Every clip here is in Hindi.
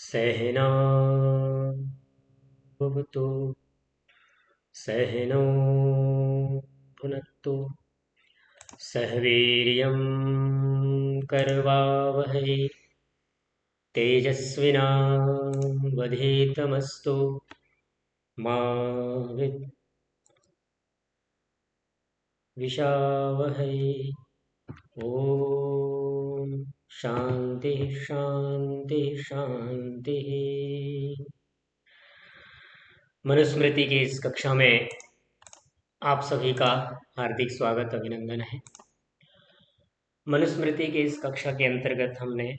सहना भवतु सहनौ भुनक्तु सह वीर्यं करवावहै तेजस्विनावधीतमस्तु मा विद्विषावहै। ओम शांति शांति शांति। मनुस्मृति की इस कक्षा में आप सभी का हार्दिक स्वागत अभिनंदन है। मनुस्मृति के इस कक्षा के अंतर्गत हमने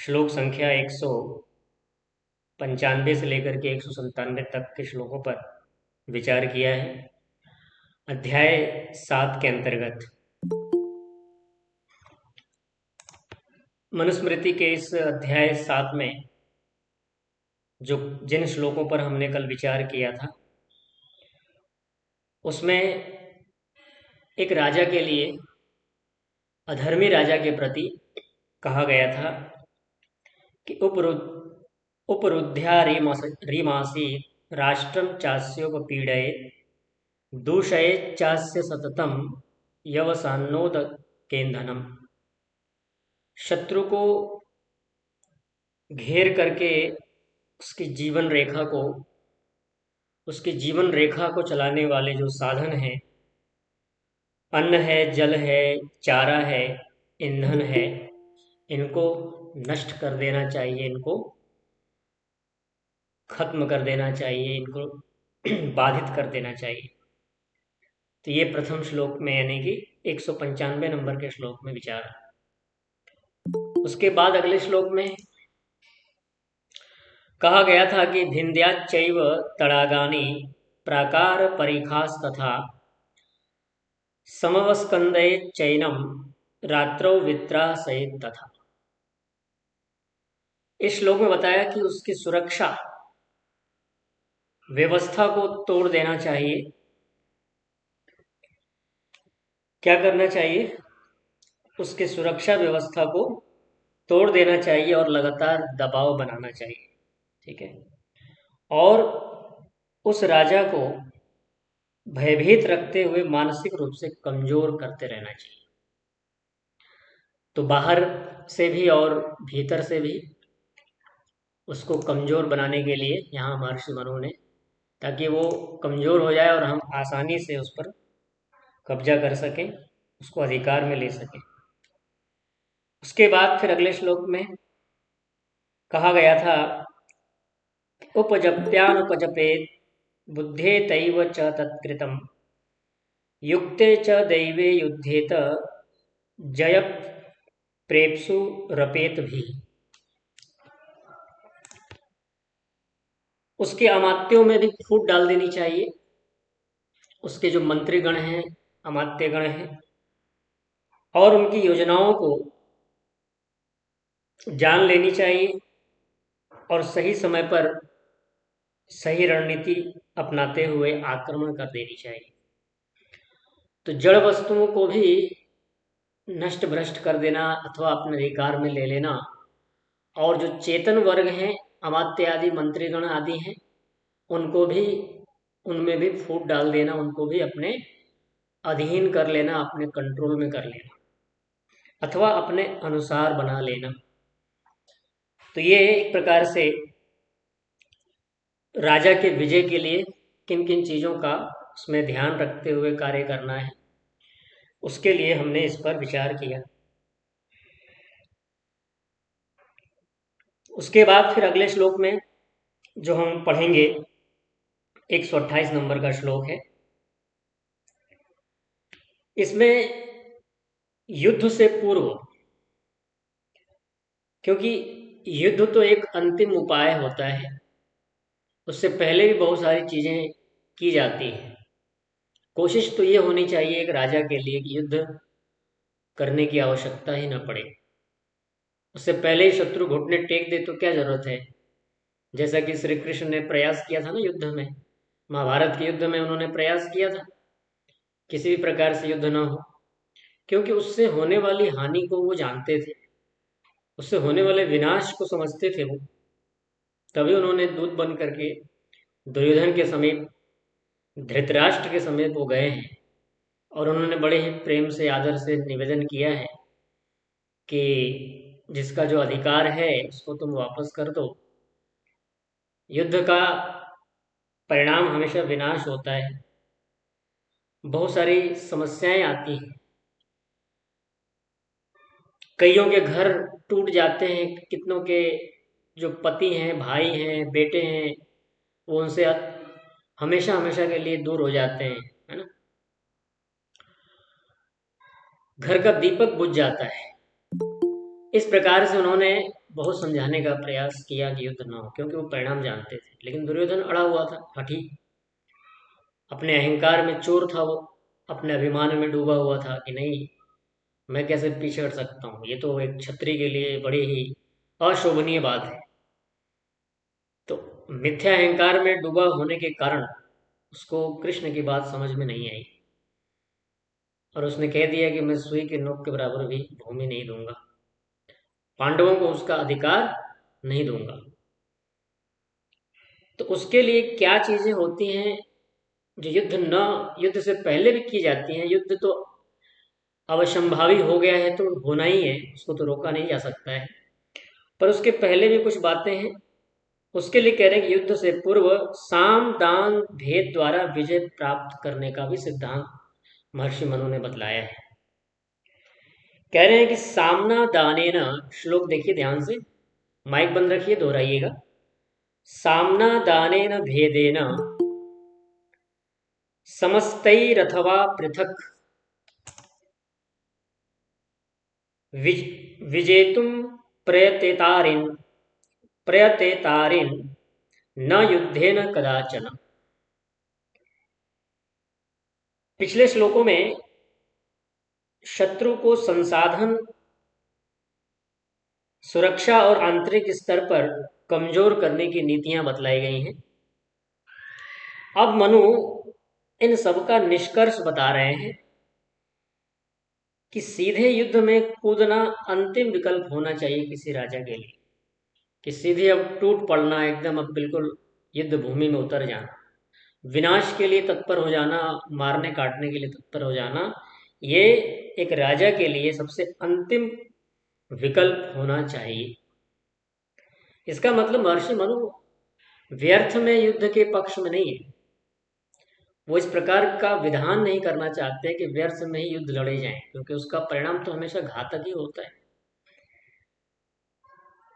श्लोक संख्या 195 से लेकर के 197 तक के श्लोकों पर विचार किया है। अध्याय 7 के अंतर्गत मनुस्मृति के इस अध्याय 7 में जिन श्लोकों पर हमने कल विचार किया था उसमें एक राजा के लिए, अधर्मी राजा के प्रति कहा गया था कि उपरुद्ध्या रीमासी राष्ट्रम चास्योपपीडयेत् दूषयेत् चास्य सततम यवसानोदकेन्धनम। शत्रु को घेर करके उसकी जीवन रेखा को चलाने वाले जो साधन हैं, अन्न है, जल है, चारा है, ईंधन है, इनको नष्ट कर देना चाहिए, इनको खत्म कर देना चाहिए, इनको बाधित कर देना चाहिए। तो ये प्रथम श्लोक में यानी कि 195 नंबर के श्लोक में विचार। उसके बाद अगले श्लोक में कहा गया था कि भिन्द्याच्चैव तड़ागानि प्राकार परिखास्तथा समवस्कन्धयेच्चैनं रात्रौ वित्रासयेत् तथा। इस श्लोक में बताया कि उसकी सुरक्षा व्यवस्था को तोड़ देना चाहिए। क्या करना चाहिए? उसके सुरक्षा व्यवस्था को तोड़ देना चाहिए और लगातार दबाव बनाना चाहिए। ठीक है। और उस राजा को भयभीत रखते हुए मानसिक रूप से कमजोर करते रहना चाहिए। तो बाहर से भी और भीतर से भी उसको कमजोर बनाने के लिए यहाँ महर्षि मनु ने, ताकि वो कमजोर हो जाए और हम आसानी से उस पर कब्जा कर सकें, उसको अधिकार में ले सकें। उसके बाद फिर अगले श्लोक में कहा गया था उपजप्यानुपजपेत् बुद्धेतैव च तत्कृतं युक्ते च दैवे युद्धेत जय प्रेप्सु रपेत भी। उसके अमात्यों में भी फूट डाल देनी चाहिए। उसके जो मंत्रीगण हैं, अमात्यगण हैं, और उनकी योजनाओं को जान लेनी चाहिए और सही समय पर सही रणनीति अपनाते हुए आक्रमण कर देनी चाहिए। तो जड़ वस्तुओं को भी नष्ट भ्रष्ट कर देना अथवा अपने अधिकार में ले लेना, और जो चेतन वर्ग हैं, अमात्य आदि मंत्रीगण आदि हैं, उनको भी, उनमें भी फूट डाल देना, उनको भी अपने अधीन कर लेना, अपने कंट्रोल में कर लेना अथवा अपने अनुसार बना लेना। तो ये एक प्रकार से राजा के विजय के लिए किन किन चीज़ों का उसमें ध्यान रखते हुए कार्य करना है, उसके लिए हमने इस पर विचार किया। उसके बाद फिर अगले श्लोक में जो हम पढ़ेंगे 128 नंबर का श्लोक है। इसमें युद्ध से पूर्व, क्योंकि युद्ध तो एक अंतिम उपाय होता है, उससे पहले भी बहुत सारी चीज़ें की जाती हैं। कोशिश तो ये होनी चाहिए एक राजा के लिए कि युद्ध करने की आवश्यकता ही ना पड़े, उससे पहले ही शत्रु घुटने टेक दे तो क्या जरूरत है। जैसा कि श्री कृष्ण ने प्रयास किया था ना युद्ध में, महाभारत के युद्ध में उन्होंने प्रयास किया था किसी भी प्रकार से युद्ध ना हो, क्योंकि उससे होने वाली हानि को वो जानते थे। उससे होने वाले विनाश को समझते थे वो, तभी उन्होंने दूत बन करके दुर्योधन के समीप, धृतराष्ट्र के समीप वो गए हैं, और उन्होंने बड़े ही प्रेम से, आदर से निवेदन किया है कि जिसका जो अधिकार है उसको तुम वापस कर दो। युद्ध का परिणाम हमेशा विनाश होता है, बहुत सारी समस्याएं आती हैं, कईयों के घर टूट जाते हैं, कितनों के जो पति हैं, भाई हैं, बेटे हैं, वो उनसे हमेशा हमेशा के लिए दूर हो जाते हैं, है ना। घर का दीपक बुझ जाता है। इस प्रकार से उन्होंने बहुत समझाने का प्रयास किया कि युद्ध ना हो, क्योंकि वो परिणाम जानते थे, लेकिन दुर्योधन अड़ा हुआ था, हठी, अपने अहंकार में चोर था वो, अपने अभिमान में डूबा हुआ था कि नहीं, मैं कैसे पीछे हट सकता हूँ, ये तो एक क्षत्रिय के लिए बड़ी ही अशोभनीय बात है। तो मिथ्या अहंकार में डूबा होने के कारण उसको कृष्ण की बात समझ में नहीं आई, और उसने कह दिया कि मैं सुई के नोक के बराबर भी भूमि नहीं दूंगा, पांडवों को उसका अधिकार नहीं दूंगा। तो उसके लिए क्या चीजें होती हैं जो युद्ध से पहले भी की जाती हैं। युद्ध तो अवश्यंभावी हो गया है तो होना ही है, उसको तो रोका नहीं जा सकता है, पर उसके पहले भी कुछ बातें हैं। उसके लिए कह रहे हैं कि युद्ध से पूर्व साम दान भेद द्वारा विजय प्राप्त करने का भी सिद्धांत महर्षि मनु ने बतलाया है। कह रहे हैं कि सामना दानेन, श्लोक देखिए ध्यान से, माइक बंद रखिए, दोहराइएगा। सामना दानेन भेदेन समस्तैरथवा पृथक विजेतुम प्रयतेतारिन प्रयतेतारिन न युद्धेन कदाचन। पिछले श्लोकों में शत्रु को संसाधन, सुरक्षा और आंतरिक स्तर पर कमजोर करने की नीतियां बतलाई गई हैं। अब मनु इन सब का निष्कर्ष बता रहे हैं कि सीधे युद्ध में कूदना अंतिम विकल्प होना चाहिए किसी राजा के लिए, कि सीधे अब टूट पड़ना, एकदम अब बिल्कुल युद्ध भूमि में उतर जाना, विनाश के लिए तत्पर हो जाना, मारने काटने के लिए तत्पर हो जाना, ये एक राजा के लिए सबसे अंतिम विकल्प होना चाहिए। इसका मतलब महर्षि मनु व्यर्थ में युद्ध के पक्ष में नहीं है। वो इस प्रकार का विधान नहीं करना चाहते कि व्यर्थ में ही युद्ध लड़े जाएं, क्योंकि उसका परिणाम तो हमेशा घातक ही होता है।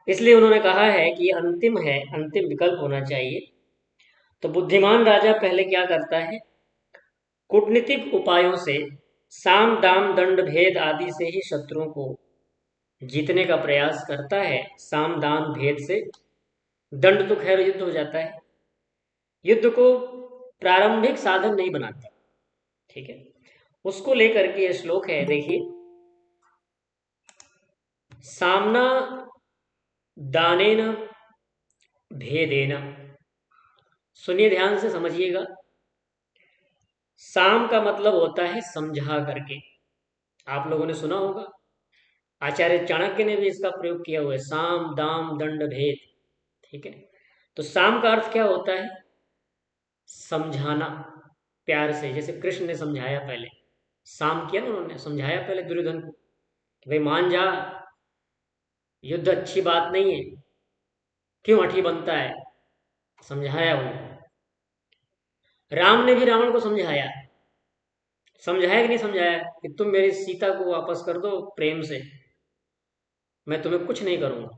इसलिए उन्होंने कहा है कि अंतिम है, अंतिम विकल्प होना चाहिए। तो बुद्धिमान राजा पहले क्या करता है, कूटनीतिक उपायों से, साम दाम दंड भेद आदि से ही शत्रुओं को जीतने का प्रयास करता है। साम दान भेद से, दंड तो खैर युद्ध हो जाता है, युद्ध को प्रारंभिक साधन नहीं बनाता, ठीक है। उसको लेकर के ये श्लोक है, देखिए, सामना दानेन भेदेन, सुनिए ध्यान से, समझिएगा। साम का मतलब होता है समझा करके, आप लोगों ने सुना होगा, आचार्य चाणक्य ने भी इसका प्रयोग किया हुआ है, साम दाम दंड भेद, ठीक है। तो साम का अर्थ क्या होता है, समझाना प्यार से, जैसे कृष्ण ने समझाया, पहले साम किया ना उन्होंने, समझाया पहले दुर्योधन को कि भाई मान जा, युद्ध अच्छी बात नहीं है, क्यों हठी बनता है, समझाया उन्हें। राम ने भी रावण को समझाया, समझाया कि नहीं समझाया, कि तुम मेरी सीता को वापस कर दो प्रेम से, मैं तुम्हें कुछ नहीं करूंगा,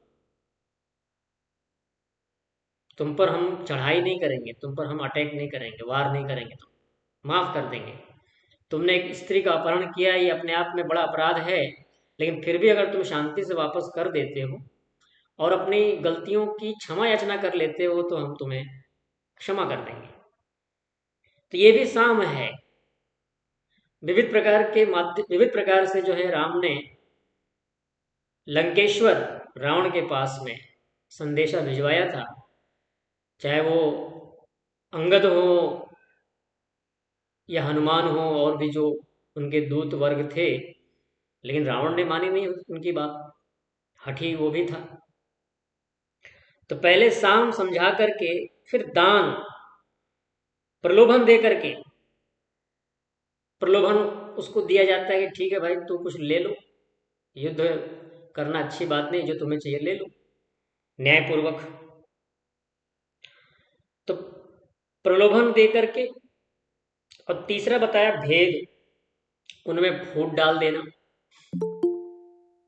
तुम पर हम चढ़ाई नहीं करेंगे, तुम पर हम अटैक नहीं करेंगे, वार नहीं करेंगे, तुम माफ कर देंगे। तुमने एक स्त्री का अपहरण किया, ये अपने आप में बड़ा अपराध है, लेकिन फिर भी अगर तुम शांति से वापस कर देते हो और अपनी गलतियों की क्षमा याचना कर लेते हो, तो हम तुम्हें क्षमा कर देंगे। तो ये भी साम है। विविध प्रकार से जो है राम ने लंकेश्वर रावण के पास में संदेशा भिजवाया था, चाहे वो अंगद हो या हनुमान हो और भी जो उनके दूत वर्ग थे, लेकिन रावण ने मानी नहीं उनकी बात, हठी वो भी था। तो पहले साम समझा करके, फिर दान, प्रलोभन दे करके, प्रलोभन उसको दिया जाता है कि ठीक है भाई तू कुछ ले लो, युद्ध करना अच्छी बात नहीं, जो तुम्हें चाहिए ले लो, न्यायपूर्वक। तो प्रलोभन दे करके, और तीसरा बताया भेद, उनमें फूट डाल देना,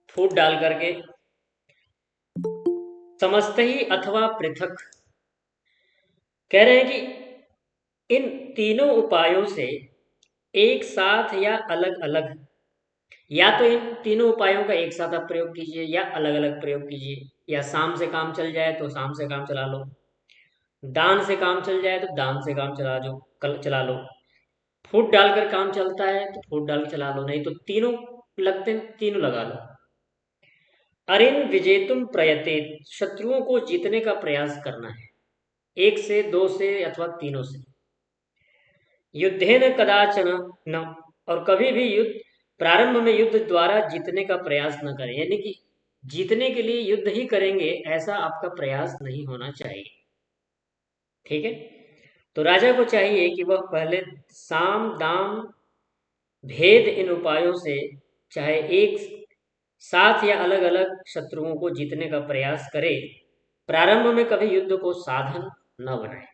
फूट डाल करके, समस्त ही अथवा पृथक, कह रहे हैं कि इन तीनों उपायों से एक साथ या अलग अलग, या तो इन तीनों उपायों का एक साथ आप प्रयोग कीजिए या अलग अलग प्रयोग कीजिए। या शाम से काम चल जाए तो शाम से काम चला लो, दान से काम चल जाए तो दान से काम चला जो कल चला लो, फूट डालकर काम चलता है तो फूट डाल के चला लो, नहीं तो तीनों लगते हैं तीनों लगा लो। अरिन विजेतुम प्रयते, शत्रुओं को जीतने का प्रयास करना है, एक से, दो से, अथवा तीनों से। युद्धेन कदाचन न, और कभी भी युद्ध, प्रारंभ में युद्ध द्वारा जीतने का प्रयास न करें, यानी कि जीतने के लिए युद्ध ही करेंगे ऐसा आपका प्रयास नहीं होना चाहिए। ठीक है। तो राजा को चाहिए कि वह पहले साम दाम भेद इन उपायों से, चाहे एक साथ या अलग अलग शत्रुओं को जीतने का प्रयास करे, प्रारंभ में कभी युद्ध को साधन न बनाए।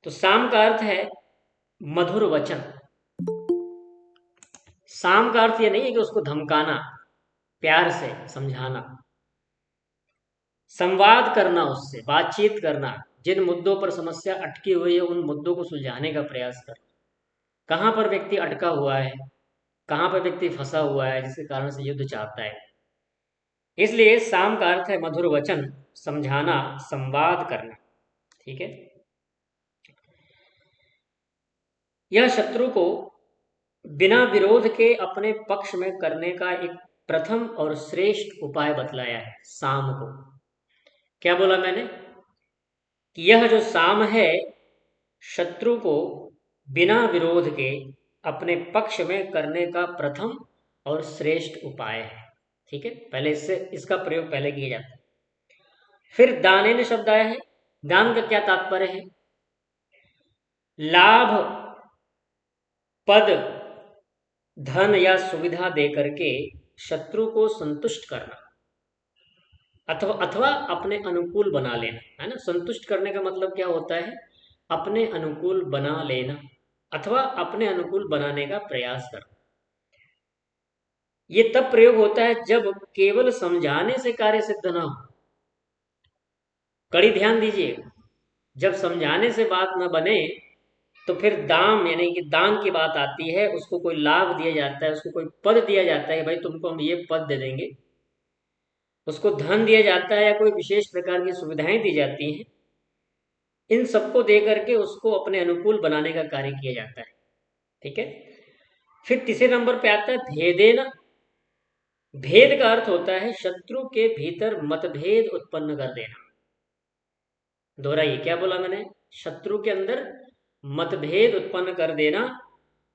तो साम का अर्थ है मधुर वचन। साम का अर्थ ये नहीं है कि उसको धमकाना, प्यार से समझाना, संवाद करना, उससे बातचीत करना, जिन मुद्दों पर समस्या अटकी हुई है उन मुद्दों को सुलझाने का प्रयास करना, कहाँ पर व्यक्ति अटका हुआ है, कहाँ पर व्यक्ति फंसा हुआ है जिसके कारण से युद्ध चाहता है। इसलिए साम का अर्थ है मधुर वचन, समझाना, संवाद करना। ठीक है। यह शत्रु को बिना विरोध के अपने पक्ष में करने का एक प्रथम और श्रेष्ठ उपाय बतलाया है साम को। क्या बोला मैंने? कि यह जो साम है, शत्रु को बिना विरोध के अपने पक्ष में करने का प्रथम और श्रेष्ठ उपाय है। ठीक है, पहले इससे इसका प्रयोग पहले किया जाता है। फिर दानेन शब्द आया है। दान का क्या तात्पर्य है? लाभ, पद, धन या सुविधा दे करके शत्रु को संतुष्ट करना, अथवा अथवा अपने अनुकूल बना लेना, है ना। संतुष्ट करने का मतलब क्या होता है? अपने अनुकूल बना लेना, अथवा अपने अनुकूल बनाने का प्रयास करना। ये तब प्रयोग होता है जब केवल समझाने से कार्य सिद्ध ना हो। कड़ी ध्यान दीजिए, जब समझाने से बात न बने तो फिर दाम, यानी कि दान की बात आती है, उसको कोई लाभ दिया जाता है, उसको कोई पद दिया जाता है कि भाई तुमको हम ये पद दे देंगे, उसको धन दिया जाता है या कोई विशेष प्रकार की सुविधाएं दी जाती हैं। इन सबको दे करके उसको अपने अनुकूल बनाने का कार्य किया जाता है। ठीक है। फिर तीसरे नंबर पे आता है भेदेन। भेद का अर्थ होता है शत्रु के भीतर मतभेद उत्पन्न कर देना। दोहराइए, क्या बोला मैंने? शत्रु के अंदर मतभेद उत्पन्न कर देना,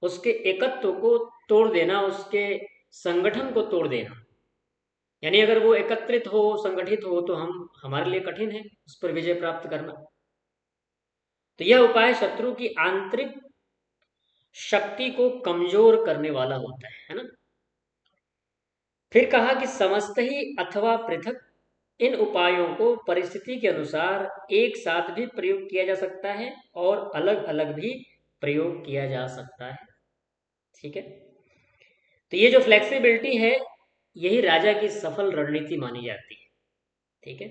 उसके एकत्व को तोड़ देना, उसके संगठन को तोड़ देना। यानी अगर वो एकत्रित हो, संगठित हो, तो हम हमारे लिए कठिन है उस पर विजय प्राप्त करना। तो यह उपाय शत्रु की आंतरिक शक्ति को कमजोर करने वाला होता है ना। फिर कहा कि समस्त ही अथवा पृथक, इन उपायों को परिस्थिति के अनुसार एक साथ भी प्रयोग किया जा सकता है और अलग अलग भी प्रयोग किया जा सकता है। ठीक है। तो ये जो फ्लेक्सिबिलिटी है, यही राजा की सफल रणनीति मानी जाती है। ठीक है।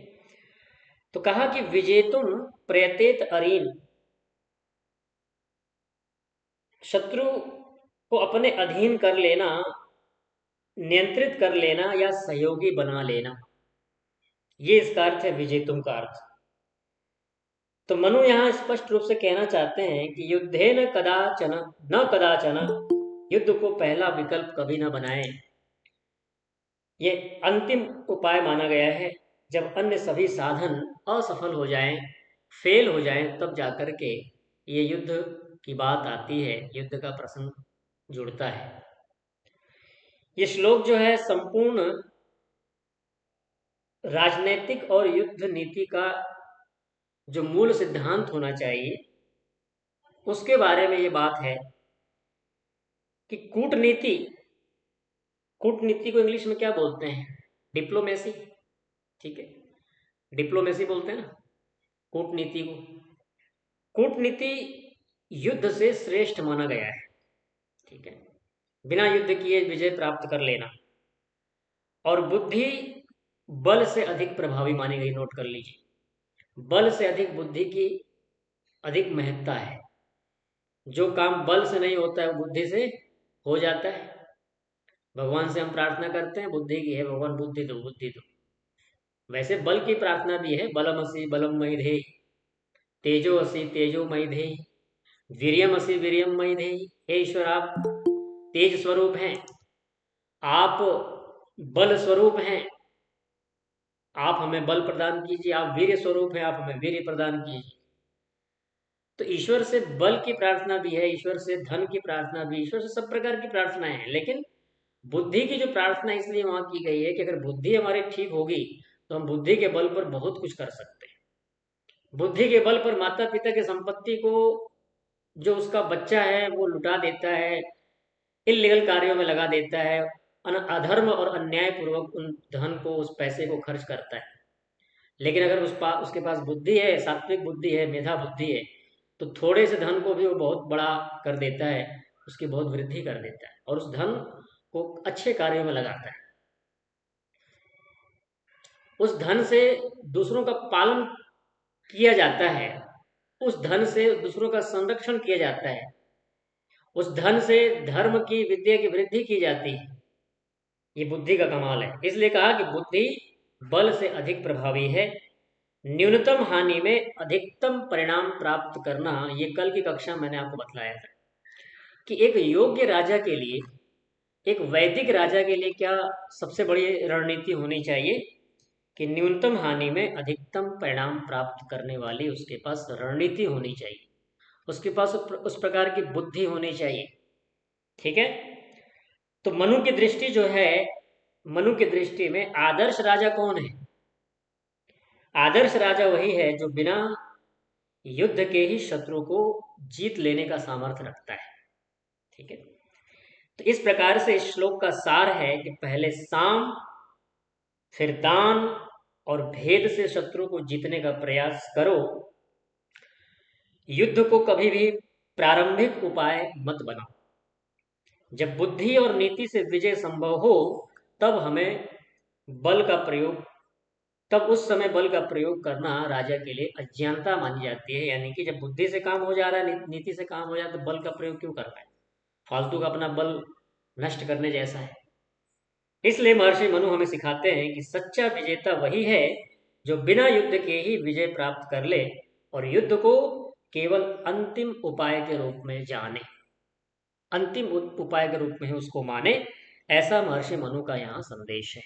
तो कहा कि विजेतुम प्रयतेत अरीन, शत्रु को अपने अधीन कर लेना, नियंत्रित कर लेना या सहयोगी बना लेना, ये इसका अर्थ है विजेतुम का अर्थ। तो मनु यहाँ स्पष्ट रूप से कहना चाहते हैं कि युद्धे न कदाचन, न कदाचन, युद्ध को पहला विकल्प कभी न बनाएं। ये अंतिम उपाय माना गया है। जब अन्य सभी साधन असफल हो जाएं, फेल हो जाएं, तब जाकर के ये युद्ध की बात आती है, युद्ध का प्रसंग जुड़ता है। ये श्लोक जो है संपूर्ण राजनीतिक और युद्ध नीति का जो मूल सिद्धांत होना चाहिए उसके बारे में ये बात है कि कूटनीति को इंग्लिश में क्या बोलते हैं? डिप्लोमेसी। ठीक है, डिप्लोमेसी बोलते हैं ना कूटनीति को। कूटनीति युद्ध से श्रेष्ठ माना गया है। ठीक है, बिना युद्ध किए विजय प्राप्त कर लेना। और बुद्धि बल से अधिक प्रभावी मानी गई। नोट कर लीजिए, बल से अधिक बुद्धि की अधिक महत्ता है। जो काम बल से नहीं होता है वो बुद्धि से हो जाता है। भगवान से हम प्रार्थना करते हैं बुद्धि की है, भगवान बुद्धि दो बुद्धि दो। वैसे बल की प्रार्थना भी है, बलमसि बलममयि धेहि, तेजोअसि तेजोमयि धेहि, वीर्यमसि वीर्यमयि धेहि। हे ईश्वर, आप तेज स्वरूप हैं, आप बल स्वरूप हैं, आप हमें बल प्रदान कीजिए। आप वीर्य स्वरूप हैं, आप हमें वीर्य प्रदान कीजिए। तो ईश्वर से बल की प्रार्थना भी है, ईश्वर से धन की प्रार्थना भी, ईश्वर से सब प्रकार की प्रार्थनाएं हैं। लेकिन बुद्धि की जो प्रार्थना इसलिए वहां की गई है कि अगर बुद्धि हमारी ठीक होगी तो हम बुद्धि के बल पर बहुत कुछ कर सकते हैं। बुद्धि के बल पर माता पिता की संपत्ति को जो उसका बच्चा है वो लुटा देता है, इलीगल कार्यों में लगा देता है, अधर्म और अन्याय पूर्वक उन धन को, उस पैसे को खर्च करता है। लेकिन अगर उसके पास बुद्धि है, सात्विक बुद्धि है, मेधा बुद्धि है, तो थोड़े से धन को भी वो बहुत बड़ा कर देता है, उसकी बहुत वृद्धि कर देता है और उस धन को अच्छे कार्यों में लगाता है। उस धन से दूसरों का पालन किया जाता है, उस धन से दूसरों का संरक्षण किया जाता है, उस धन से धर्म की, विद्या की वृद्धि की जाती है। ये बुद्धि का कमाल है। इसलिए कहा कि बुद्धि बल से अधिक प्रभावी है। न्यूनतम हानि में अधिकतम परिणाम प्राप्त करना, ये कल की कक्षा में मैंने आपको बतलाया था कि एक योग्य राजा के लिए, एक वैदिक राजा के लिए क्या सबसे बड़ी रणनीति होनी चाहिए कि न्यूनतम हानि में अधिकतम परिणाम प्राप्त करने वाली उसके पास रणनीति होनी चाहिए, उसके पास उस प्रकार की बुद्धि होनी चाहिए। ठीक है, तो मनु की दृष्टि जो है, मनु की दृष्टि में आदर्श राजा कौन है? आदर्श राजा वही है जो बिना युद्ध के ही शत्रु को जीत लेने का सामर्थ्य रखता है। ठीक है, तो इस प्रकार से इस श्लोक का सार है कि पहले साम, फिर दान और भेद से शत्रु को जीतने का प्रयास करो। युद्ध को कभी भी प्रारंभिक उपाय मत बनाओ। जब बुद्धि और नीति से विजय संभव हो तब हमें बल का प्रयोग, तब उस समय बल का प्रयोग करना राजा के लिए अज्ञानता मानी जाती है। यानी कि जब बुद्धि से काम हो जा रहा है, नीति से काम हो जाए, तो बल का प्रयोग क्यों करना है? फालतू का अपना बल नष्ट करने जैसा है। इसलिए महर्षि मनु हमें सिखाते हैं कि सच्चा विजेता वही है जो बिना युद्ध के ही विजय प्राप्त कर ले और युद्ध को केवल अंतिम उपाय के रूप में जाने, अंतिम उपाय के रूप में उसको माने। ऐसा महर्षि मनु का यहाँ संदेश है।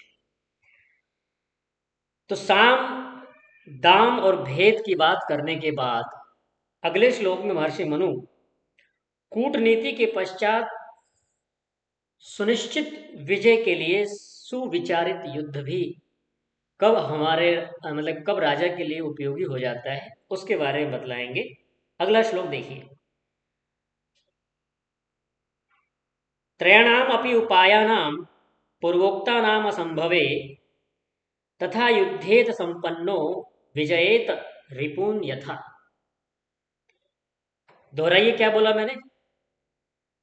तो साम, दाम और भेद की बात करने के बाद अगले श्लोक में महर्षि मनु कूटनीति के पश्चात सुनिश्चित विजय के लिए सुविचारित युद्ध भी कब हमारे मतलब कब राजा के लिए उपयोगी हो जाता है उसके बारे में बतलाएंगे। अगला श्लोक देखिए। त्रयाणाम अपि उपायानाम पूर्वोक्तानाम असंभवे तथा युद्धेत संपन्नो विजयेत रिपुन यथा। दोहराइए, क्या बोला मैंने?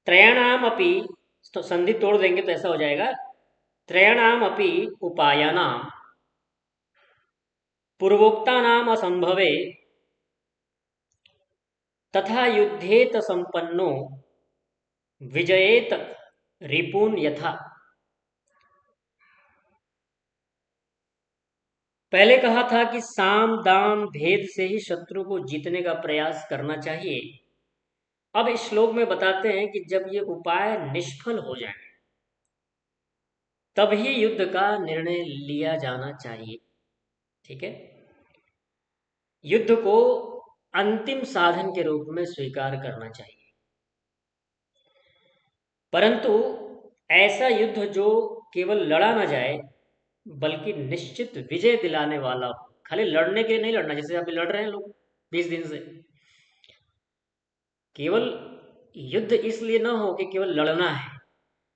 त्रयाणाम अपि, तो संधि तोड़ देंगे तो ऐसा हो जाएगा, त्रयाणाम अपि उपायानाम पूर्वोक्तानाम असंभवे तथा युद्धेत संपन्नो विजयेत रिपुन यथा। पहले कहा था कि साम दाम भेद से ही शत्रु को जीतने का प्रयास करना चाहिए। अब इस श्लोक में बताते हैं कि जब ये उपाय निष्फल हो जाए तभी युद्ध का निर्णय लिया जाना चाहिए। ठीक है, युद्ध को अंतिम साधन के रूप में स्वीकार करना चाहिए। परंतु ऐसा युद्ध जो केवल लड़ा ना जाए, बल्कि निश्चित विजय दिलाने वाला हो। खाली लड़ने के लिए नहीं लड़ना, जैसे अभी लड़ रहे हैं लोग 20 दिन से। केवल युद्ध इसलिए ना हो कि केवल लड़ना है,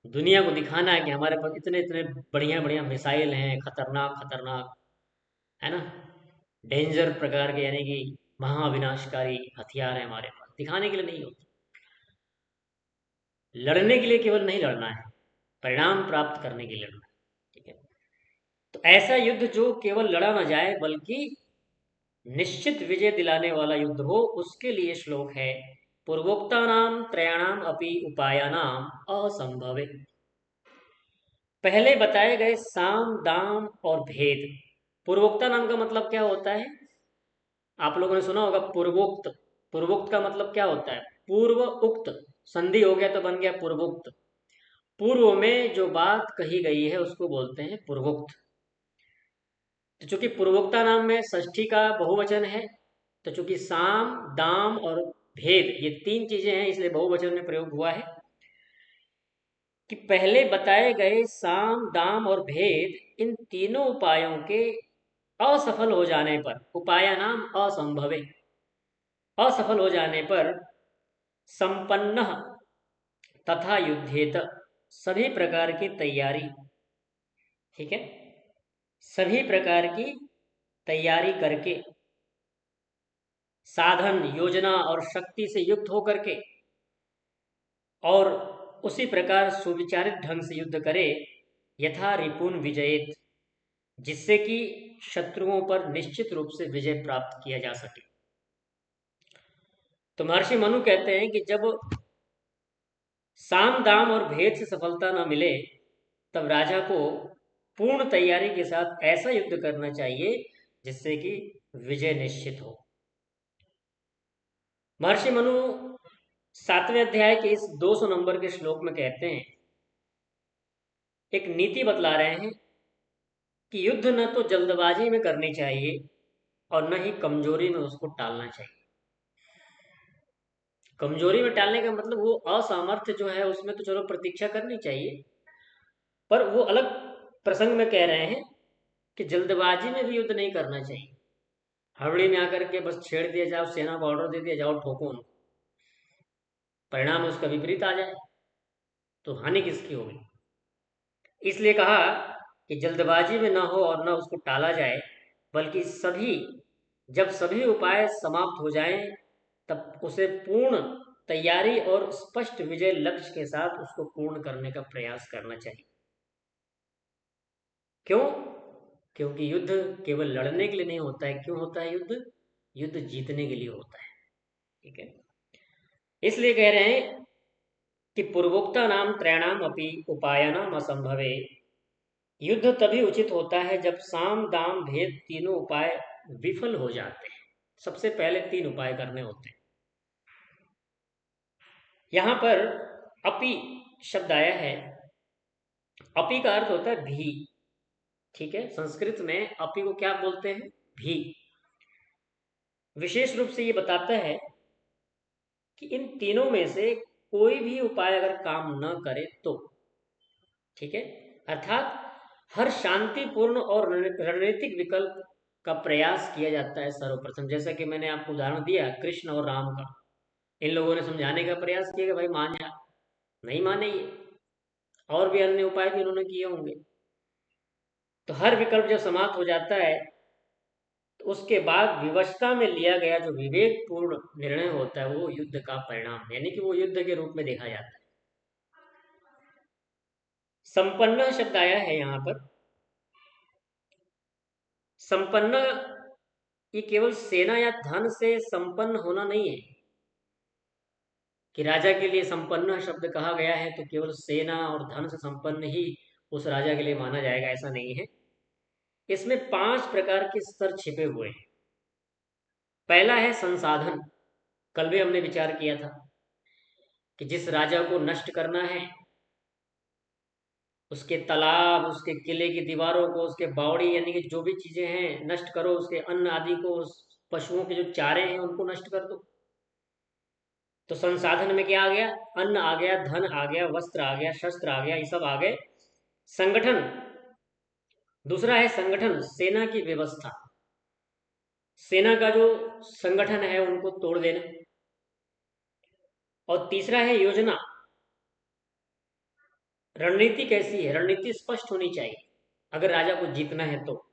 दुनिया को दिखाना है कि हमारे पास इतने इतने बढ़िया बढ़िया मिसाइल हैं, खतरनाक खतरनाक, है ना, डेंजर प्रकार के, यानी कि महाविनाशकारी हथियार है हमारे पास, दिखाने के लिए नहीं होती। लड़ने के लिए केवल नहीं लड़ना है, परिणाम प्राप्त करने के लिए लड़ना है। ठीक है। तो ऐसा युद्ध जो केवल लड़ा ना जाए बल्कि निश्चित विजय दिलाने वाला युद्ध हो, उसके लिए श्लोक है, पूर्वोक्तानाम त्रयाणाम अपि उपायानाम असंभवे। पहले बताए गए साम दाम और भेद। पूर्वोक्ता नाम का मतलब क्या होता है? आप लोगों ने सुना होगा पूर्वोक्त। पूर्वोक्त का मतलब क्या होता है? पूर्व उक्त, संधि हो गया तो बन गया पूर्वोक्त। पूर्व में जो बात कही गई है उसको बोलते हैं पूर्वोक्त। तो चूंकि पूर्वोक्ता नाम में षष्ठी का बहुवचन है, तो चूंकि साम दाम और भेद ये तीन चीजें हैं, इसलिए बहुवचन में प्रयोग हुआ है कि पहले बताए गए साम दाम और भेद, इन तीनों उपायों के असफल हो जाने पर, उपाय नाम असंभवे, असफल हो जाने पर संपन्न तथा युद्धेत, सभी प्रकार की तैयारी, ठीक है, सभी प्रकार की तैयारी करके, साधन योजना और शक्ति से युक्त होकर के, और उसी प्रकार सुविचारित ढंग से युद्ध करे, यथा रिपुन विजयेत, जिससे कि शत्रुओं पर निश्चित रूप से विजय प्राप्त किया जा सके। तो महर्षि मनु कहते हैं कि जब साम दाम और भेद से सफलता न मिले, तब राजा को पूर्ण तैयारी के साथ ऐसा युद्ध करना चाहिए जिससे कि विजय निश्चित हो। महर्षि मनु 7वें अध्याय के इस 200 नंबर के श्लोक में कहते हैं, एक नीति बतला रहे हैं कि युद्ध न तो जल्दबाजी में करनी चाहिए और न ही कमजोरी में उसको टालना चाहिए। कमजोरी में टालने का मतलब वो असामर्थ्य जो है उसमें तो चलो प्रतीक्षा करनी चाहिए, पर वो अलग प्रसंग में कह रहे हैं कि जल्दबाजी में भी युद्ध नहीं करना चाहिए। हड़बड़ी में आकर के बस छेड़ दिया जाओ, सेना को ऑर्डर दे दिया जाओ ठोको उनको, परिणाम उसका विपरीत आ जाए तो हानि किसकी होगी। इसलिए कहा कि जल्दबाजी में ना हो और ना उसको टाला जाए, बल्कि जब सभी उपाय समाप्त हो जाएं, तब उसे पूर्ण तैयारी और स्पष्ट विजय लक्ष्य के साथ उसको पूर्ण करने का प्रयास करना चाहिए। क्यों? क्योंकि युद्ध केवल लड़ने के लिए नहीं होता है। क्यों होता है युद्ध? युद्ध जीतने के लिए होता है। ठीक है। इसलिए कह रहे हैं कि पूर्वोक्ता नाम त्रयाणाम अपि उपायानाम असंभवे, युद्ध तभी उचित होता है जब साम दाम भेद तीनों उपाय विफल हो जाते हैं। सबसे पहले 3 उपाय करने होते हैं। यहां पर अपि शब्द आया है। अपि का अर्थ होता है भी। ठीक है, संस्कृत में अपि को क्या बोलते हैं? भी। विशेष रूप से ये बताता है कि इन तीनों में से कोई भी उपाय अगर काम न करे तो, ठीक है, अर्थात हर शांतिपूर्ण और रणनीतिक विकल्प का प्रयास किया जाता है सर्वप्रथम। जैसा कि मैंने आपको उदाहरण दिया कृष्ण और राम का, इन लोगों ने समझाने का प्रयास किया कि भाई मान जा, नहीं माने ये, और भी अन्य उपाय भी उन्होंने किए होंगे। तो हर विकल्प जब समाप्त हो जाता है तो उसके बाद विवशता में लिया गया जो विवेकपूर्ण निर्णय होता है वो युद्ध का परिणाम, यानी कि वो युद्ध के रूप में देखा जाता है। संपन्न शब्द आया है यहां पर। संपन्न ये केवल सेना या धन से संपन्न होना नहीं है कि राजा के लिए संपन्न शब्द कहा गया है तो केवल सेना और धन से संपन्न ही उस राजा के लिए माना जाएगा, ऐसा नहीं है। इसमें 5 प्रकार के स्तर छिपे हुए हैं। पहला है संसाधन। कल भी हमने विचार किया था कि जिस राजा को नष्ट करना है, उसके तालाब, उसके किले की दीवारों को, उसके बावड़ी यानी कि जो भी चीजें हैं नष्ट करो, उसके अन्न आदि को, उस पशुओं के जो चारे हैं उनको नष्ट कर दो। तो संसाधन में क्या आ गया? अन्न आ गया, धन आ गया, वस्त्र आ गया, शस्त्र आ गया, ये सब आ गए। संगठन, दूसरा है संगठन, सेना की व्यवस्था, सेना का जो संगठन है उनको तोड़ देना। और तीसरा है योजना, रणनीति कैसी है, रणनीति स्पष्ट होनी चाहिए अगर राजा को जीतना है तो।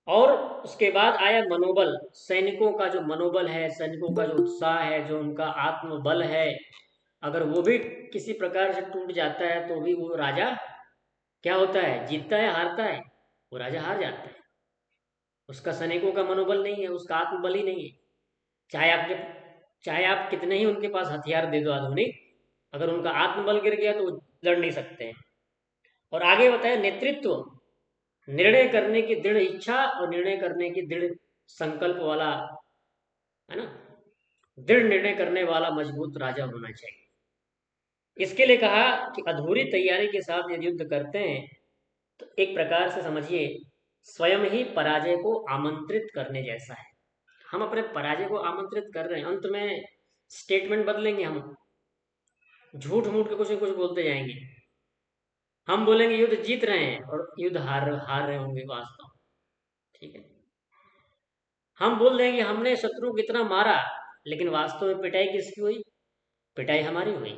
और उसके बाद आया मनोबल, सैनिकों का जो मनोबल है, सैनिकों का जो उत्साह है, जो उनका आत्मबल है, अगर वो भी किसी प्रकार से टूट जाता है तो भी वो राजा क्या होता है, जीतता है हारता है, वो राजा हार जाता है। उसका सैनिकों का मनोबल नहीं है, उसका आत्मबल ही नहीं है। चाहे आपके चाहे आप कितने ही उनके पास हथियार दे दो आधुनिक, अगर उनका आत्मबल गिर गया तो वो लड़ नहीं सकते हैं। और आगे बताया नेतृत्व, निर्णय करने की दृढ़ इच्छा और निर्णय करने की दृढ़ संकल्प वाला, है ना, दृढ़ निर्णय करने वाला मजबूत राजा होना चाहिए। इसके लिए कहा कि अधूरी तैयारी के साथ यदि युद्ध करते हैं तो एक प्रकार से समझिए स्वयं ही पराजय को आमंत्रित करने जैसा है। हम अपने पराजय को आमंत्रित कर रहे हैं, अंत में स्टेटमेंट बदलेंगे, हम झूठ मूठ के कुछ न कुछ बोलते जाएंगे। हम बोलेंगे युद्ध जीत रहे हैं और युद्ध हार हार रहे होंगे वास्तव। ठीक है, हम बोल देंगे हमने शत्रु को इतना मारा, लेकिन वास्तव में पिटाई किसकी हुई, पिटाई हमारी हुई।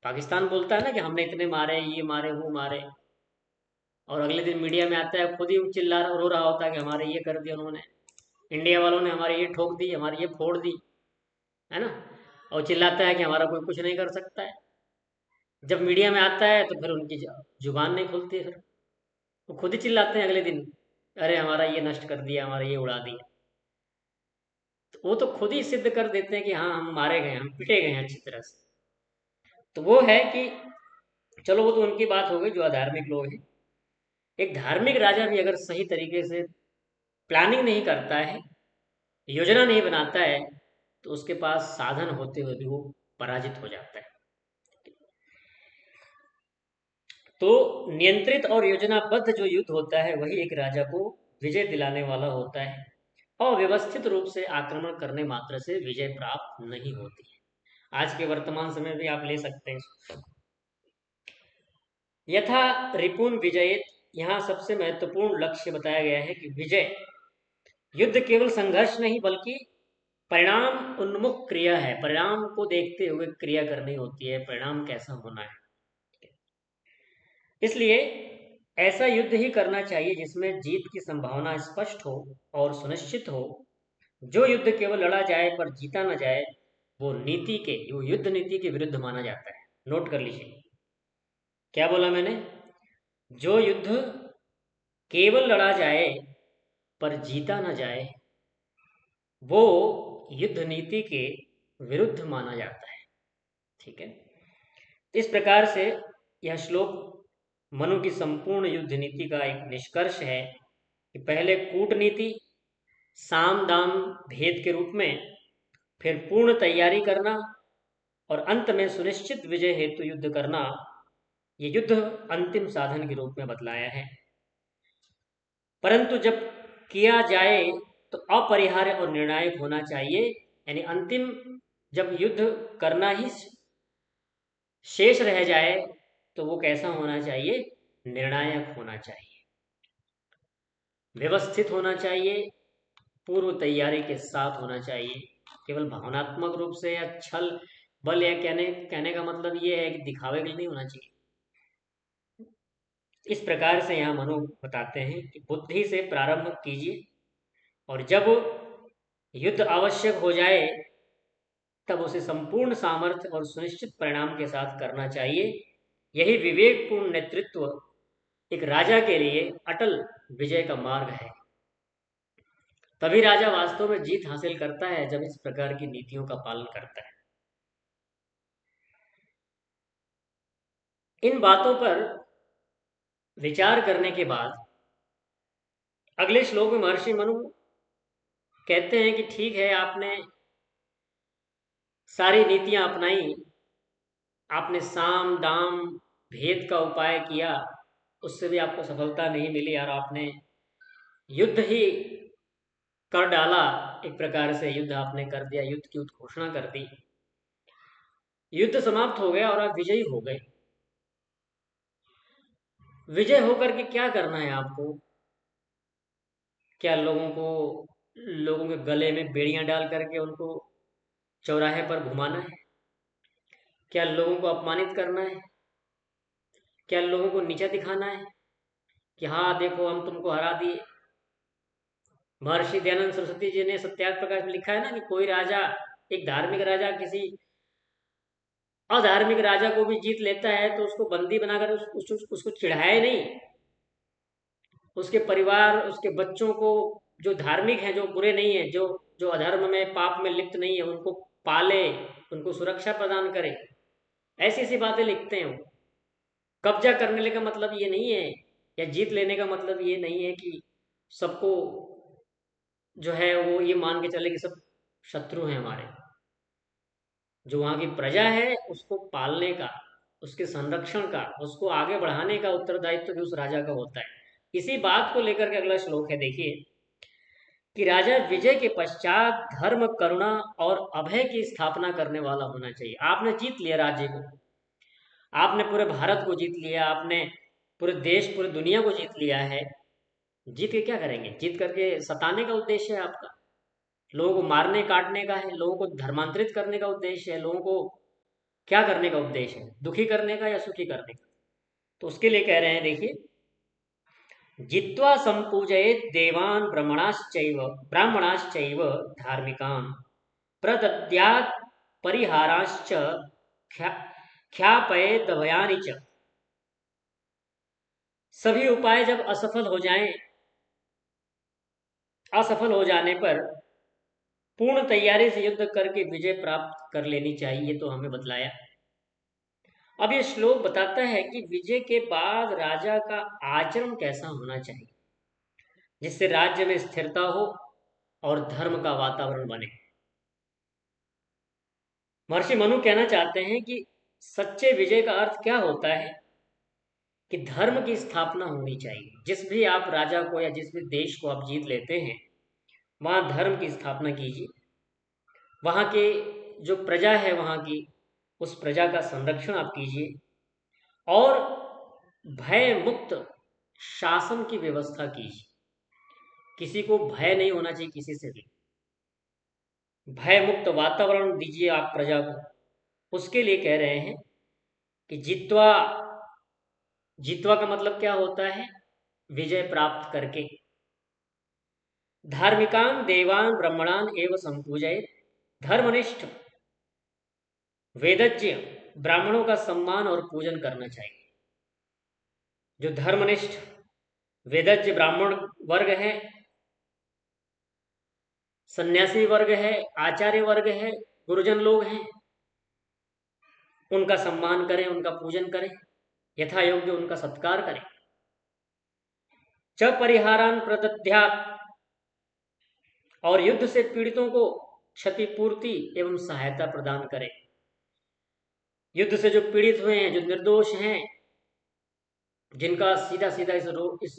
पाकिस्तान बोलता है ना कि हमने इतने मारे, ये मारे, वो मारे, और अगले दिन मीडिया में आता है खुद ही चिल्ला रो रहा होता है कि हमारे ये कर दिया उन्होंने, इंडिया वालों ने हमारे ये ठोक दी, हमारी ये फोड़ दी, है ना, और चिल्लाता है कि हमारा कोई कुछ नहीं कर सकता है। जब मीडिया में आता है तो फिर उनकी जुबान नहीं खुलती है, फिर वो खुद ही चिल्लाते हैं अगले दिन, अरे हमारा ये नष्ट कर दिया, हमारा ये उड़ा दिया। तो वो तो खुद ही सिद्ध कर देते हैं कि हाँ हम मारे गए, हम पिटे गए हैं अच्छी तरह से। तो वो है कि चलो वो तो उनकी बात हो गई जो अधार्मिक लोग हैं। एक धार्मिक राजा भी अगर सही तरीके से प्लानिंग नहीं करता है, योजना नहीं बनाता है, तो उसके पास साधन होते हुए भी वो पराजित हो जाता है। तो नियंत्रित और योजनाबद्ध जो युद्ध होता है वही एक राजा को विजय दिलाने वाला होता है। अव्यवस्थित रूप से आक्रमण करने मात्र से विजय प्राप्त नहीं होती है। आज के वर्तमान समय में आप ले सकते हैं यथा रिपुन विजयित, यहाँ सबसे महत्वपूर्ण लक्ष्य बताया गया है कि विजय, युद्ध केवल संघर्ष नहीं बल्कि परिणाम उन्मुख क्रिया है, परिणाम को देखते हुए क्रिया करनी होती है, परिणाम कैसा होना है। इसलिए ऐसा युद्ध ही करना चाहिए जिसमें जीत की संभावना स्पष्ट हो और सुनिश्चित हो। जो युद्ध केवल लड़ा जाए पर जीता न जाए, वो युद्ध नीति के विरुद्ध माना जाता है। नोट कर लीजिए क्या बोला मैंने, जो युद्ध केवल लड़ा जाए पर जीता न जाए, वो युद्ध नीति के विरुद्ध माना जाता है। ठीक है, इस प्रकार से यह श्लोक मनु की संपूर्ण युद्ध नीति का एक निष्कर्ष है कि पहले कूटनीति, साम दाम भेद के रूप में, फिर पूर्ण तैयारी करना, और अंत में सुनिश्चित विजय हेतु युद्ध करना, ये युद्ध अंतिम साधन के रूप में बतलाया है। परंतु जब किया जाए तो अपरिहार्य और निर्णायक होना चाहिए, यानी अंतिम जब युद्ध करना ही शेष रह जाए तो वो कैसा होना चाहिए, निर्णायक होना चाहिए, व्यवस्थित होना चाहिए, पूर्व तैयारी के साथ होना चाहिए। केवल भावनात्मक रूप से या छल बल, या कहने कहने का मतलब ये है कि दिखावे के लिए नहीं होना चाहिए। इस प्रकार से यहाँ मनु बताते हैं कि बुद्धि से प्रारंभ कीजिए, और जब युद्ध आवश्यक हो जाए तब उसे संपूर्ण सामर्थ्य और सुनिश्चित परिणाम के साथ करना चाहिए। यही विवेकपूर्ण नेतृत्व एक राजा के लिए अटल विजय का मार्ग है। तभी राजा वास्तव में जीत हासिल करता है जब इस प्रकार की नीतियों का पालन करता है। इन बातों पर विचार करने के बाद अगले श्लोक में महर्षि मनु कहते हैं कि ठीक है, आपने सारी नीतियां अपनाई, आपने साम दाम भेद का उपाय किया, उससे भी आपको सफलता नहीं मिली, और आपने युद्ध ही कर डाला, एक प्रकार से युद्ध आपने कर दिया, युद्ध की घोषणा कर दी, युद्ध समाप्त हो गया और आप विजयी हो गए। विजय होकर के क्या करना है आपको? क्या लोगों के गले में बेड़ियां डाल करके उनको चौराहे पर घुमाना है? क्या लोगों को अपमानित करना है? क्या लोगों को नीचा दिखाना है कि हाँ देखो हम तुमको हरा दिए? महर्षि दयानंद सरस्वती जी ने सत्याग्रह प्रकाश में लिखा है ना कि कोई राजा, एक धार्मिक राजा किसी अधार्मिक राजा को भी जीत लेता है तो उसको बंदी बनाकर उसको चिढ़ाए नहीं, उसके परिवार, उसके बच्चों को, जो धार्मिक हैं, जो बुरे नहीं है, जो जो अधर्म में पाप में लिप्त नहीं है, उनको पाले, उनको सुरक्षा प्रदान करे, ऐसी ऐसी बातें लिखते हैं वो। कब्जा करने का मतलब ये नहीं है, या जीत लेने का मतलब ये नहीं है कि सबको जो है वो ये मान के चले कि सब शत्रु हैं हमारे। जो वहाँ की प्रजा है उसको पालने का, उसके संरक्षण का, उसको आगे बढ़ाने का उत्तरदायित्व भी उस राजा का होता है। इसी बात को लेकर के अगला श्लोक है, देखिए कि राजा विजय के पश्चात धर्म, करुणा और अभय की स्थापना करने वाला होना चाहिए। आपने जीत लिया राज्य को, आपने पूरे भारत को जीत लिया, आपने पूरे देश, पूरी दुनिया को जीत लिया है। जीत के क्या करेंगे? जीत करके सताने का उद्देश्य है आपका, लोगों को मारने काटने का है, लोगों को धर्मांतरित करने का उद्देश्य है, लोगों को क्या करने का उद्देश्य है? दुखी करने का या सुखी करने का? तो उसके लिए कह रहे हैं, देखिए, जित्वा संपूजयेत देवान ब्राह्मणाश्चैव धार्मिकान् प्रदद्यात् परिहाराश्च ख्या ख्यापयेदभयानि च। सभी उपाय जब असफल हो जाने पर पूर्ण तैयारी से युद्ध करके विजय प्राप्त कर लेनी चाहिए, तो हमें बतलाया। अब ये श्लोक बताता है कि विजय के बाद राजा का आचरण कैसा होना चाहिए, जिससे राज्य में स्थिरता हो और धर्म का वातावरण बने। महर्षि मनु कहना चाहते हैं कि सच्चे विजय का अर्थ क्या होता है कि धर्म की स्थापना होनी चाहिए। जिस भी आप राजा को या जिस भी देश को आप जीत लेते हैं, वहां धर्म की स्थापना कीजिए। वहां के जो प्रजा है वहां की, उस प्रजा का संरक्षण आप कीजिए, और भय मुक्त शासन की व्यवस्था कीजिए। किसी को भय नहीं होना चाहिए, किसी से भी भय मुक्त वातावरण दीजिए आप प्रजा को। उसके लिए कह रहे हैं कि जित्वा, जित्वा का मतलब क्या होता है? विजय प्राप्त करके। धार्मिकान देवान ब्रह्मणान एवं संपूजय, धर्मनिष्ठ वेदज्ञ ब्राह्मणों का सम्मान और पूजन करना चाहिए। जो धर्मनिष्ठ वेदज्ञ ब्राह्मण वर्ग है, सन्यासी वर्ग है, आचार्य वर्ग है, गुरुजन लोग हैं, उनका सम्मान करें, उनका पूजन करें, यथा योग्य उनका सत्कार करें। च परिहारान प्रदध्यात्, और युद्ध से पीड़ितों को क्षतिपूर्ति एवं सहायता प्रदान करें। युद्ध से जो पीड़ित हुए हैं, जो निर्दोष हैं, जिनका सीधा सीधा इस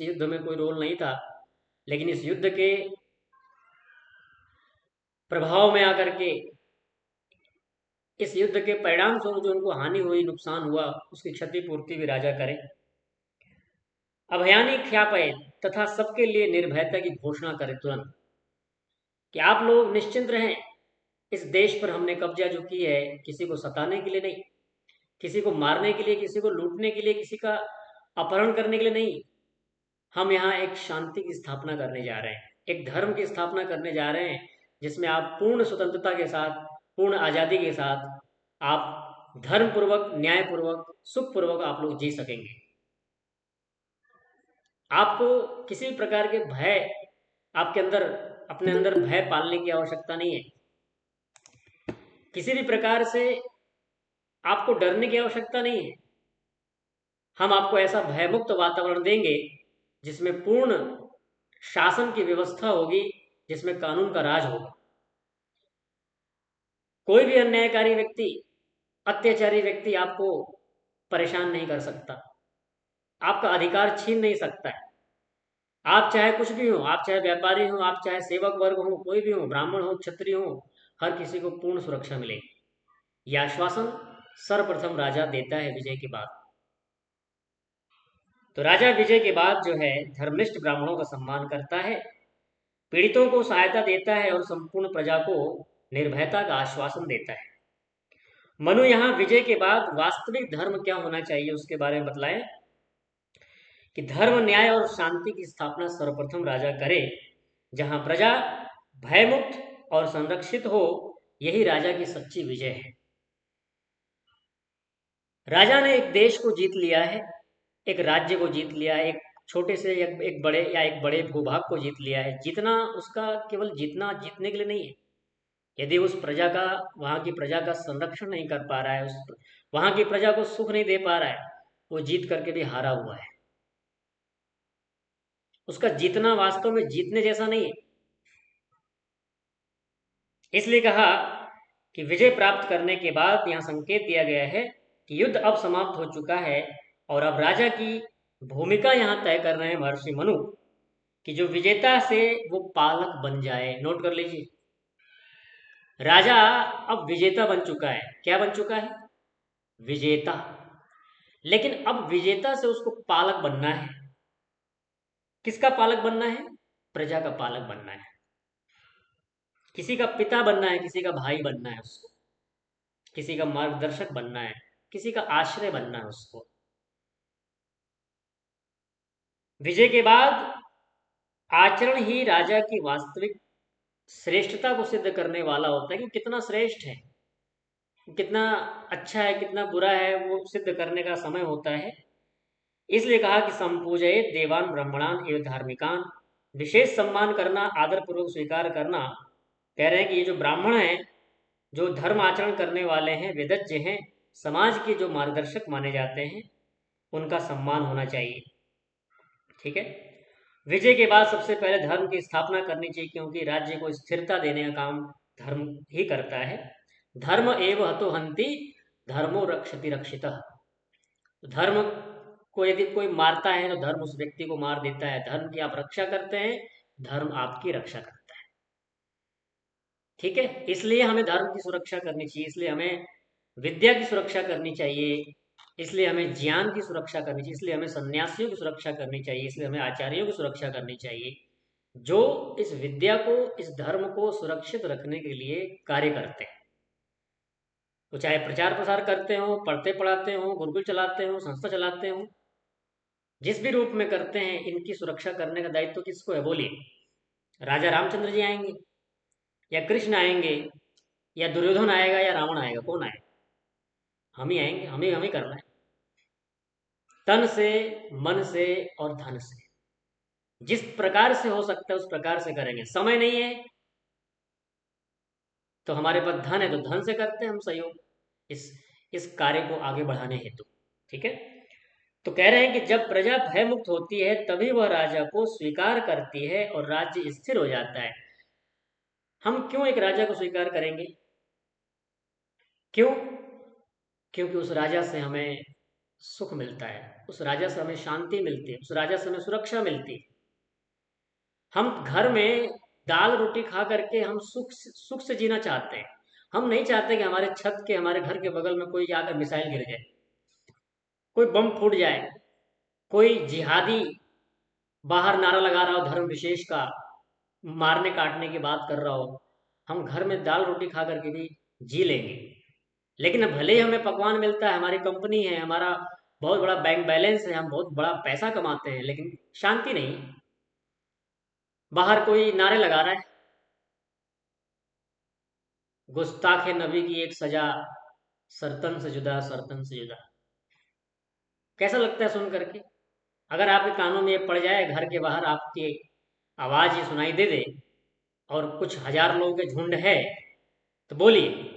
युद्ध में कोई रोल नहीं था, लेकिन इस युद्ध के प्रभाव में आकर के, इस युद्ध के परिणाम स्वरूप जो उनको हानि हुई, नुकसान हुआ, उसकी क्षतिपूर्ति भी राजा करे। अभयानी ख्यापय, तथा सबके लिए निर्भयता की घोषणा करे तुरंत, कि आप लोग निश्चिंत रहें, इस देश पर हमने कब्जा जो की है, किसी को सताने के लिए नहीं, किसी को मारने के लिए, किसी को लूटने के लिए, किसी का अपहरण करने के लिए नहीं। हम यहाँ एक शांति की स्थापना करने जा रहे हैं, एक धर्म की स्थापना करने जा रहे हैं, जिसमें आप पूर्ण स्वतंत्रता के साथ, पूर्ण आज़ादी के साथ, आप धर्म पूर्वक, न्याय पूर्वक, सुख पूर्वक आप लोग जी सकेंगे। आपको किसी भी प्रकार के भय, आपके अंदर, अपने अंदर भय पालने की आवश्यकता नहीं है। किसी भी प्रकार से आपको डरने की आवश्यकता नहीं है। हम आपको ऐसा भयमुक्त वातावरण देंगे जिसमें पूर्ण शासन की व्यवस्था होगी, जिसमें कानून का राज होगा। कोई भी अन्यायकारी व्यक्ति, अत्याचारी व्यक्ति आपको परेशान नहीं कर सकता, आपका अधिकार छीन नहीं सकता है। आप चाहे कुछ भी हो, आप चाहे व्यापारी हो, आप चाहे सेवक वर्ग हो, कोई भी हो, ब्राह्मण हो, क्षत्रिय हो, हर किसी को पूर्ण सुरक्षा मिलेगी। यह आश्वासन सर्वप्रथम राजा देता है विजय के बाद। तो राजा विजय के बाद जो है धर्मनिष्ठ ब्राह्मणों का सम्मान करता है, पीड़ितों को सहायता देता है और संपूर्ण प्रजा को निर्भयता का आश्वासन देता है। मनु यहाँ विजय के बाद वास्तविक धर्म क्या होना चाहिए उसके बारे में बतलाएं कि धर्म, न्याय और शांति की स्थापना सर्वप्रथम राजा करे, जहां प्रजा भयमुक्त और संरक्षित हो। यही राजा की सच्ची विजय है। राजा ने एक देश को जीत लिया है, एक राज्य को जीत लिया है, एक छोटे से एक बड़े या एक बड़े भूभाग को जीत लिया है। जीतना उसका केवल जीतना जीतने के लिए नहीं है। यदि उस प्रजा का, वहां की प्रजा का संरक्षण नहीं कर पा रहा है, उस वहां की प्रजा को सुख नहीं दे पा रहा है, वो जीत करके भी हारा हुआ है। उसका जीतना वास्तव में जीतने जैसा नहीं है। इसलिए कहा कि विजय प्राप्त करने के बाद यहां संकेत दिया गया है कि युद्ध अब समाप्त हो चुका है और अब राजा की भूमिका यहां तय कर रहे हैं महर्षि मनु कि जो विजेता से वो पालक बन जाए। नोट कर लीजिए, राजा अब विजेता बन चुका है। क्या बन चुका है? विजेता। लेकिन अब विजेता से उसको पालक बनना है। किसका पालक बनना है? प्रजा का पालक बनना है। किसी का पिता बनना है, किसी का भाई बनना है उसको, किसी का मार्गदर्शक बनना है, किसी का आश्रय बनना है उसको। विजय के बाद आचरण ही राजा की वास्तविक श्रेष्ठता को सिद्ध करने वाला होता है कि कितना श्रेष्ठ है, कितना अच्छा है, कितना बुरा है, वो सिद्ध करने का समय होता है। इसलिए कहा कि संपूजयेत देवान ब्रह्मणान एवं धार्मिकान, विशेष सम्मान करना, आदर पूर्वक स्वीकार करना। कह रहे हैं कि ये जो ब्राह्मण हैं, जो धर्म आचरण करने वाले हैं, वेदज्ञ हैं, समाज के जो मार्गदर्शक माने जाते हैं, उनका सम्मान होना चाहिए। ठीक है। विजय के बाद सबसे पहले धर्म की स्थापना करनी चाहिए, क्योंकि राज्य को स्थिरता देने का काम धर्म ही करता है। धर्म एव हतो हंति, धर्मो रक्षति रक्षितः। धर्म को यदि कोई मारता है तो धर्म उस व्यक्ति को मार देता है। धर्म की आप रक्षा करते हैं, धर्म आपकी रक्षा करता है। ठीक है। इसलिए हमें धर्म की सुरक्षा करनी चाहिए, इसलिए हमें विद्या की सुरक्षा करनी चाहिए, इसलिए हमें ज्ञान की सुरक्षा करनी चाहिए, इसलिए हमें सन्यासियों की सुरक्षा करनी चाहिए, इसलिए हमें आचार्यों की सुरक्षा करनी चाहिए, जो इस विद्या को, इस धर्म को सुरक्षित रखने के लिए कार्य करते हैं। तो चाहे प्रचार प्रसार करते हो, पढ़ते पढ़ाते हो, गुरुकुल चलाते हो, संस्था चलाते हो, जिस भी रूप में करते हैं, इनकी सुरक्षा करने का दायित्व किसको है? बोलिए। राजा रामचंद्र जी आएंगे, या कृष्ण आएंगे, या दुर्योधन आएगा, या रावण आएगा? कौन आएगा? हम ही आएंगे। हमें करना है, तन से, मन से और धन से। जिस प्रकार से हो सकता है उस प्रकार से करेंगे। समय नहीं है तो हमारे पास धन है तो धन से करते हैं हम सहयोग, इस इस कार्य को आगे बढ़ाने हेतु। ठीक है। तो कह रहे हैं कि जब प्रजा भय मुक्त होती है तभी वह राजा को स्वीकार करती है और राज्य स्थिर हो जाता है। हम क्यों एक राजा को स्वीकार करेंगे? क्यों? क्योंकि उस राजा से हमें सुख मिलता है, उस राजा से हमें शांति मिलती है, उस राजा से हमें सुरक्षा मिलती है। हम घर में दाल रोटी खा करके हम सुख से जीना चाहते हैं। हम नहीं चाहते कि हमारे छत के, हमारे घर के बगल में कोई जाकर मिसाइल गिर जाए, कोई बम फूट जाए, कोई जिहादी बाहर नारा लगा रहा हो धर्म विशेष का, मारने काटने की बात कर रहा हो। हम घर में दाल रोटी खा करके भी जी लेंगे, लेकिन भले ही हमें पकवान मिलता है, हमारी कंपनी है, हमारा बहुत बड़ा बैंक बैलेंस है, हम बहुत बड़ा पैसा कमाते हैं, लेकिन शांति नहीं। बाहर कोई नारे लगा रहा है, गुस्ताखे नबी की एक सजा, सरतन से जुदा, सरतन से जुदा। कैसा लगता है सुन करके? अगर आपके कानों में ये पड़ जाए, घर के बाहर आपकी आवाज ये सुनाई दे दे और कुछ हजार लोगों के झुंड है, तो बोलिए,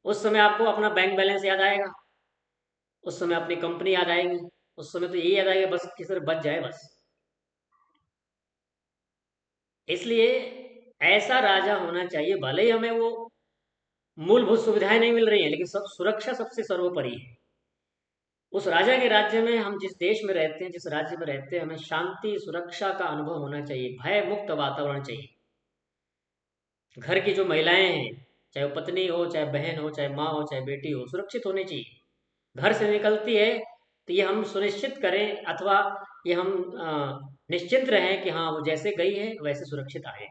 उस समय आपको अपना बैंक बैलेंस याद आएगा? उस समय अपनी कंपनी याद आएगी? उस समय तो यही याद आएगा बस किसी तरह बच जाए बस। इसलिए ऐसा राजा होना चाहिए, भले ही हमें वो मूलभूत सुविधाएं नहीं मिल रही हैं, लेकिन सब सुरक्षा सबसे सर्वोपरि है। उस राजा के राज्य में, हम जिस देश में रहते हैं, जिस राज्य में रहते हैं, हमें शांति सुरक्षा का अनुभव होना चाहिए, भय मुक्त वातावरण चाहिए। घर की जो महिलाएं हैं, चाहे वो पत्नी हो, चाहे बहन हो, चाहे माँ हो, चाहे बेटी हो, सुरक्षित होनी चाहिए। घर से निकलती है तो ये हम सुनिश्चित करें, अथवा ये हम निश्चिंत रहें कि हाँ वो जैसे गई है वैसे सुरक्षित आए।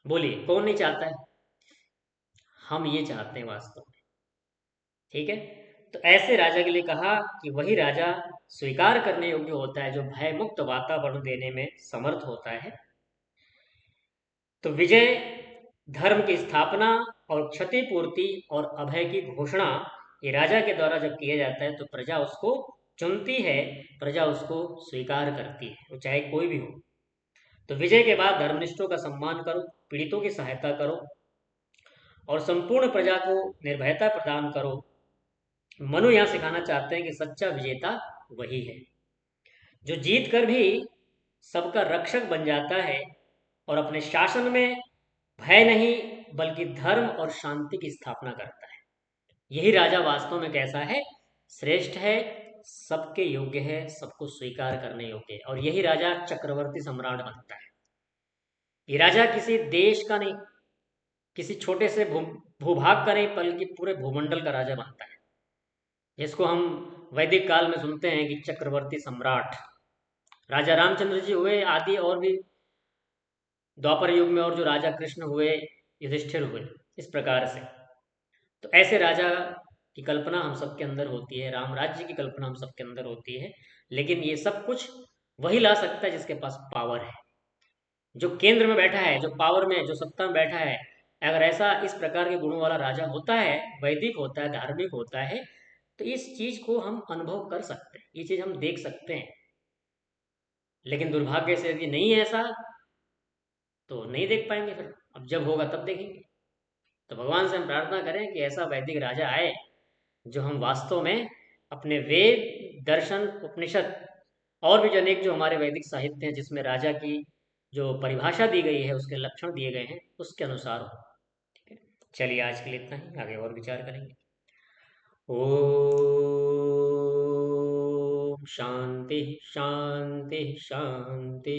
बोलिए कौन नहीं चाहता है? हम ये चाहते हैं वास्तव में। ठीक है। तो ऐसे राजा के लिए कहा कि वही राजा स्वीकार करने योग्य होता है जो भय मुक्त वातावरण देने में समर्थ होता है। तो विजय, धर्म की स्थापना और क्षतिपूर्ति और अभय की घोषणा, ये राजा के द्वारा जब किया जाता है तो प्रजा उसको चुनती है, प्रजा उसको स्वीकार करती है, वो चाहे कोई भी हो। तो विजय के बाद धर्मनिष्ठों का सम्मान करो, पीड़ितों की सहायता करो और संपूर्ण प्रजा को निर्भयता प्रदान करो। मनु यहाँ सिखाना चाहते हैं कि सच्चा विजेता वही है जो जीत कर भी सबका रक्षक बन जाता है और अपने शासन में भय नहीं बल्कि धर्म और शांति की स्थापना करता है। यही राजा वास्तव में कैसा है? श्रेष्ठ है, सबके योग्य है, सबको स्वीकार करने योग्य है, और यही राजा चक्रवर्ती सम्राट बनता है। ये राजा किसी देश का नहीं, किसी छोटे से भूभाग का नहीं, बल्कि पूरे भूमंडल का राजा बनता है, जिसको हम वैदिक काल में सुनते हैं कि चक्रवर्ती सम्राट। राजा रामचंद्र जी हुए आदि, और भी द्वापर युग में और जो राजा कृष्ण हुए, युधिष्ठिर हुए, इस प्रकार से। तो ऐसे राजा की कल्पना हम सबके अंदर होती है, राम राज्य की कल्पना हम सबके अंदर होती है। लेकिन ये सब कुछ वही ला सकता है जिसके पास पावर है, जो केंद्र में बैठा है, जो पावर में, जो सत्ता में बैठा है। अगर ऐसा इस प्रकार के गुणों वाला राजा होता है, वैदिक होता है, धार्मिक होता है, तो इस चीज को हम अनुभव कर सकते हैं, ये चीज हम देख सकते हैं। लेकिन दुर्भाग्य से यदि नहीं है ऐसा, तो नहीं देख पाएंगे। फिर अब जब होगा तब देखेंगे। तो भगवान से हम प्रार्थना करें कि ऐसा वैदिक राजा आए जो हम वास्तव में अपने वेद, दर्शन, उपनिषद और भी जो अनेक जो हमारे वैदिक साहित्य हैं जिसमें राजा की जो परिभाषा दी गई है, उसके लक्षण दिए गए हैं, उसके अनुसार हो। ठीक है। चलिए आज के लिए इतना ही, आगे और विचार करेंगे। ओम शांति शांति शांति।